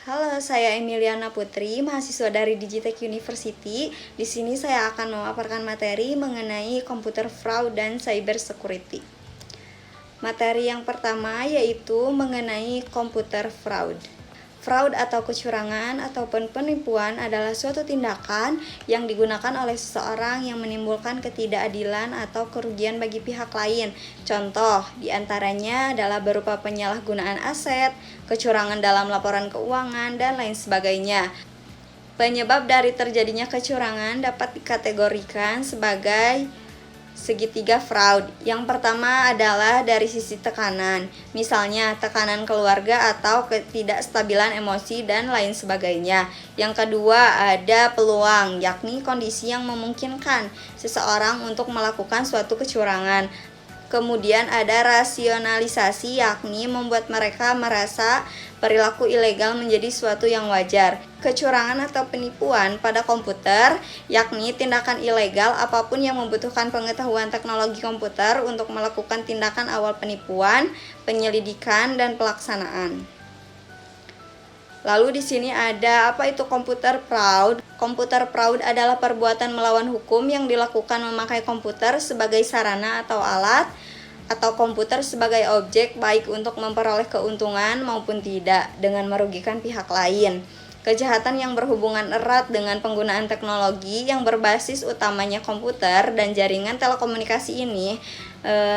Halo, saya Emiliana Putri, mahasiswa dari Digitech University. Di sini saya akan memaparkan materi mengenai computer fraud dan cyber security. Materi yang pertama yaitu mengenai computer fraud. Fraud atau kecurangan ataupun penipuan adalah suatu tindakan yang digunakan oleh seseorang yang menimbulkan ketidakadilan atau kerugian bagi pihak lain. Contoh diantaranya adalah berupa penyalahgunaan aset, kecurangan dalam laporan keuangan, dan lain sebagainya. Penyebab dari terjadinya kecurangan dapat dikategorikan sebagai segitiga fraud. Yang pertama adalah dari sisi tekanan, misalnya tekanan keluarga atau ketidakstabilan emosi dan lain sebagainya. Yang kedua ada peluang, yakni kondisi yang memungkinkan seseorang untuk melakukan suatu kecurangan. Kemudian ada rasionalisasi, yakni membuat mereka merasa perilaku ilegal menjadi suatu yang wajar. Kecurangan atau penipuan pada komputer, yakni tindakan ilegal apapun yang membutuhkan pengetahuan teknologi komputer untuk melakukan tindakan awal penipuan, penyelidikan, dan pelaksanaan. Lalu di sini ada apa itu computer fraud? Computer fraud adalah perbuatan melawan hukum yang dilakukan memakai komputer sebagai sarana atau alat atau komputer sebagai objek baik untuk memperoleh keuntungan maupun tidak dengan merugikan pihak lain. Kejahatan yang berhubungan erat dengan penggunaan teknologi yang berbasis utamanya komputer dan jaringan telekomunikasi ini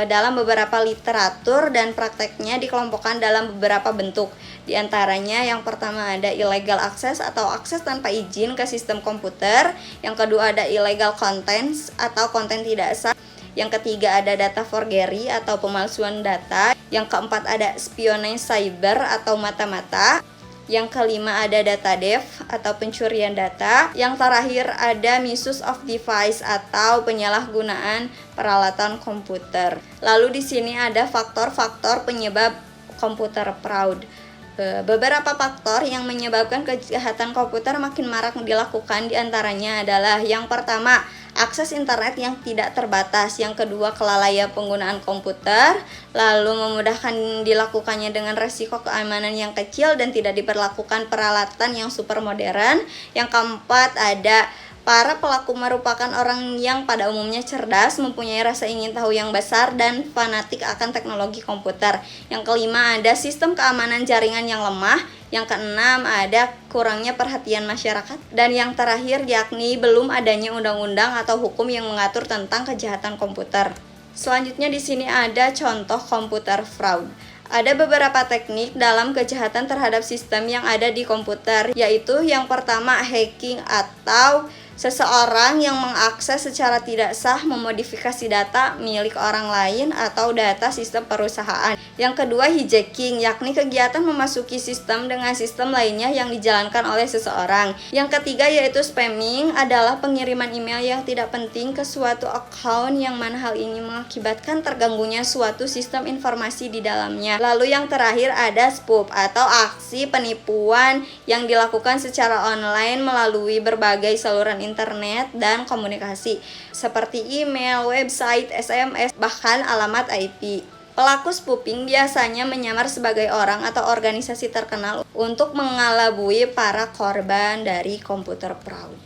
dalam beberapa literatur dan prakteknya dikelompokkan dalam beberapa bentuk. Di antaranya yang pertama ada illegal access atau akses tanpa izin ke sistem komputer. Yang kedua ada illegal contents atau konten tidak sah. Yang ketiga ada data forgery atau pemalsuan data. Yang keempat ada espionage cyber atau mata-mata. Yang kelima ada data theft atau pencurian data. Yang terakhir ada misuse of device atau penyalahgunaan peralatan komputer. Lalu di sini ada faktor-faktor penyebab computer fraud. Beberapa faktor yang menyebabkan kejahatan komputer makin marak dilakukan diantaranya adalah yang pertama, akses internet yang tidak terbatas. Yang kedua, kelalaian penggunaan komputer, lalu memudahkan dilakukannya dengan resiko keamanan yang kecil dan tidak diperlakukan peralatan yang super modern. Yang keempat, ada para pelaku merupakan orang yang pada umumnya cerdas, mempunyai rasa ingin tahu yang besar, dan fanatik akan teknologi komputer. Yang kelima, ada sistem keamanan jaringan yang lemah. Yang keenam, ada kurangnya perhatian masyarakat. Dan yang terakhir, yakni belum adanya undang-undang atau hukum yang mengatur tentang kejahatan komputer. Selanjutnya di sini ada contoh computer fraud. Ada beberapa teknik dalam kejahatan terhadap sistem yang ada di komputer, yaitu yang pertama hacking atau seseorang yang mengakses secara tidak sah memodifikasi data milik orang lain atau data sistem perusahaan. Yang kedua hijacking, yakni kegiatan memasuki sistem dengan sistem lainnya yang dijalankan oleh seseorang. Yang ketiga yaitu spamming, adalah pengiriman email yang tidak penting ke suatu account yang mana hal ini mengakibatkan terganggunya suatu sistem informasi di dalamnya. Lalu yang terakhir ada spoof atau aksi penipuan yang dilakukan secara online melalui berbagai saluran internet dan komunikasi seperti email, website, SMS, bahkan alamat IP. Pelaku spoofing biasanya menyamar sebagai orang atau organisasi terkenal untuk mengelabui para korban dari computer fraud.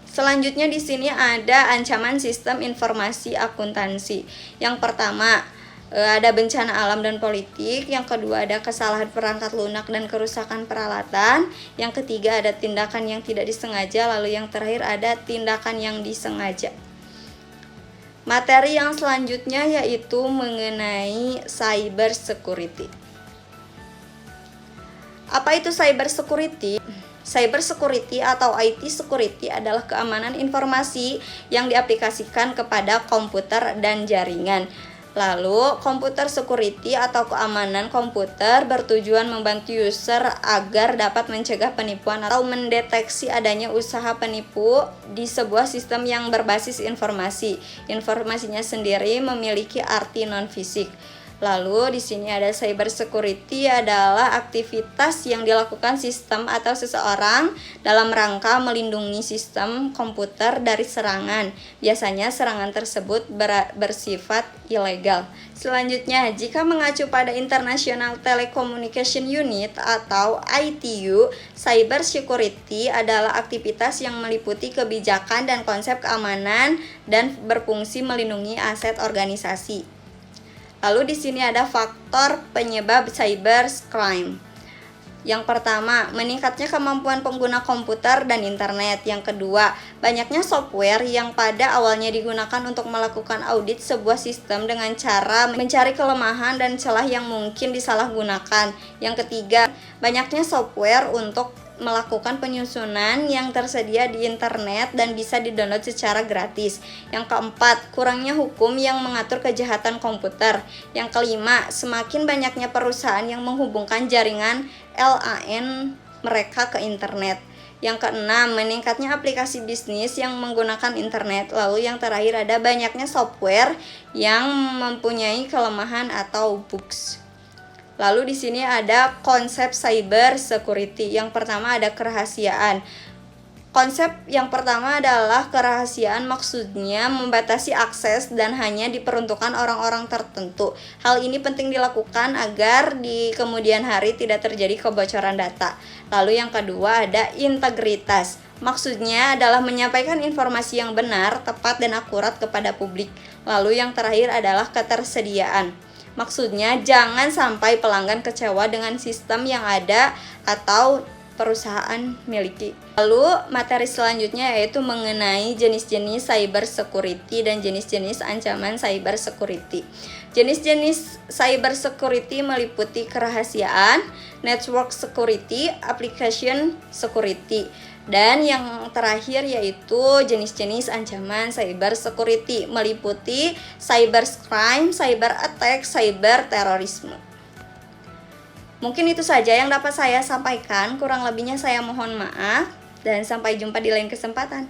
Selanjutnya di sini ada ancaman sistem informasi akuntansi. Yang pertama, ada bencana alam dan politik. Yang kedua ada kesalahan perangkat lunak dan kerusakan peralatan. Yang ketiga ada tindakan yang tidak disengaja. Lalu yang terakhir ada tindakan yang disengaja. Materi yang selanjutnya yaitu mengenai cyber security. Apa itu cyber security? Cyber security atau IT security adalah keamanan informasi yang diaplikasikan kepada komputer dan jaringan. Lalu, komputer security atau keamanan komputer bertujuan membantu user agar dapat mencegah penipuan atau mendeteksi adanya usaha penipu di sebuah sistem yang berbasis informasi. Informasinya sendiri memiliki arti non-fisik. Lalu di sini ada cyber security adalah aktivitas yang dilakukan sistem atau seseorang dalam rangka melindungi sistem komputer dari serangan. Biasanya serangan tersebut bersifat ilegal. Selanjutnya, jika mengacu pada International Telecommunication Unit atau ITU, cyber security adalah aktivitas yang meliputi kebijakan dan konsep keamanan dan berfungsi melindungi aset organisasi. Lalu di sini ada faktor penyebab cybercrime. Yang pertama, meningkatnya kemampuan pengguna komputer dan internet. Yang kedua, banyaknya software yang pada awalnya digunakan untuk melakukan audit sebuah sistem dengan cara mencari kelemahan dan celah yang mungkin disalahgunakan. Yang ketiga, banyaknya software untuk melakukan penyusunan yang tersedia di internet dan bisa didownload secara gratis. Yang keempat, kurangnya hukum yang mengatur kejahatan komputer. Yang kelima, semakin banyaknya perusahaan yang menghubungkan jaringan LAN mereka ke internet. Yang keenam, meningkatnya aplikasi bisnis yang menggunakan internet. Lalu yang terakhir ada banyaknya software yang mempunyai kelemahan atau bugs. Lalu di sini ada konsep cyber security. Yang pertama ada kerahasiaan. Konsep yang pertama adalah kerahasiaan, maksudnya membatasi akses dan hanya diperuntukkan orang-orang tertentu. Hal ini penting dilakukan agar di kemudian hari tidak terjadi kebocoran data. Lalu yang kedua ada integritas. Maksudnya adalah menyampaikan informasi yang benar, tepat dan akurat kepada publik. Lalu yang terakhir adalah ketersediaan. Maksudnya jangan sampai pelanggan kecewa dengan sistem yang ada atau perusahaan miliki. Lalu materi selanjutnya yaitu mengenai jenis-jenis cyber security dan jenis-jenis ancaman cyber security. Jenis-jenis cyber security meliputi kerahasiaan, network security, application security. Dan yang terakhir yaitu jenis-jenis ancaman cyber security meliputi cybercrime, cyber attack, cyber terorisme. Mungkin itu saja yang dapat saya sampaikan, kurang lebihnya saya mohon maaf dan sampai jumpa di lain kesempatan.